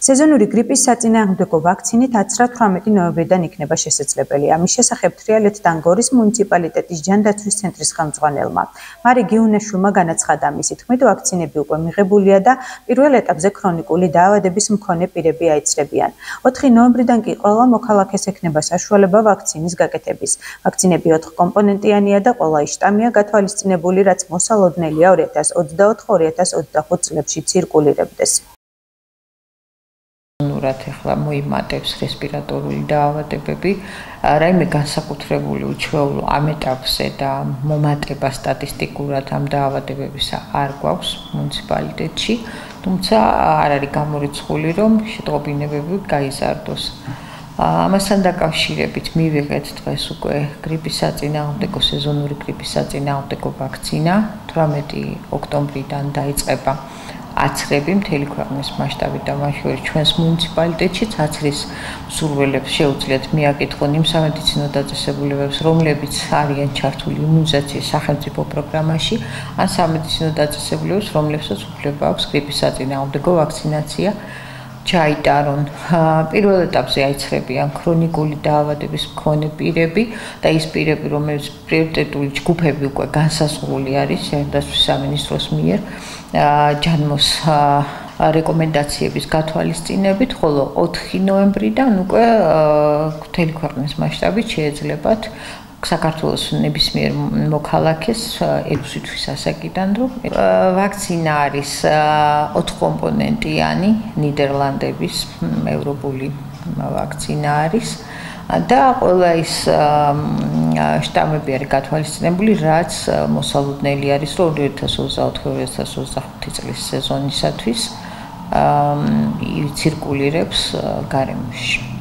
სეზონური გრიპის საწინააღმდეგო ვაქცინით 18 ნოემბრიდან იქნება შესაძლებელი. ამის შესახებ თრიალეთთან გორის მუნიციპალიტეტის ჯანდაცვის ცენტრის ხელმძღვანელმა მარი გიუნაშვილმა განაცხადა, მისი თქმით, ვაქცინები უკვე მიღებულია და პირველ ეტაპზე ქრონიკული დაავადების მქონე პირები აიცრებიან. 4 ნოემბრიდან კი ყველა მოქალაქეს ექნება საშუალება ვაქცინის გაკეთების. ვაქცინები 4 კომპონენტიანია და ყველა ის შტამია გათვალისწინებული, რაც მოსალოდნელია 2024-2025 წლებში ცირკულირებდეს. ეხლა მოიმატებს რესპირატორული დაავადებები, რაიმე განსაკუთრებული უჩვეულო ამ ეტაპზე და მომატება სტატისტიკურად ამ დაავადებების არ გვაქვს მუნიციპალიტეტში, თუმცა არ არის გამორიცხული, რომ შეტყობინებები გაიზარდოს. ამასთან დაკავშირებით მივიღეთ დღეს უკვე გრიპის საწინააღმდეგო სეზონური გრიპის საწინააღმდეგო ვაქცინა 18 ოქტომბრიდან დაიწყება აცრები მთელი ქვეყნის მასშტაბით და მათ შორის ჩვენს მუნიციპალიტეტშიც აცრის მსურველებს შეუძლიათ მიაკითხონ იმ სამედიცინო დაწესებულებებს, რომლებიც არიან ჩართული იმუნიზაციის სახელმწიფო პროგრამაში, ან სამედიცინო დაწესებულებებს, რომლებსაც უფლება აქვს გრიპის საწინააღმდეგო ვაქცინაცია ჩაიტარონ. პირველ ეტაპზე აიცრებიან ქრონიკული დაავადების მქონე პირები და ის პირები, რომლებიც პრიორიტეტული ჯგუფები უკვე განსაზღვრული არის ჯანდაცვის სამინისტროს მიერ ჯანმოს რეკომენდაციების გათვალისწინებით, ხოლო 4 ნოემბრიდან უკვე მთელი ქვეყნის მასშტაბით შეეძლებათ საქართველოს ნებისმიერ მოქალაქეს 6 თვის ასაკიდან, რომ ვაქცინა არის 4 კომპონენტიანი, ნიდერლანდების ევროპული ვაქცინა არის და ყველა ის შტამები არის გათვალისწინებული, რაც მოსალოდნელი არის, რომ 2024-2025 წლის სეზონისათვის ცირკულირებს გარემოში.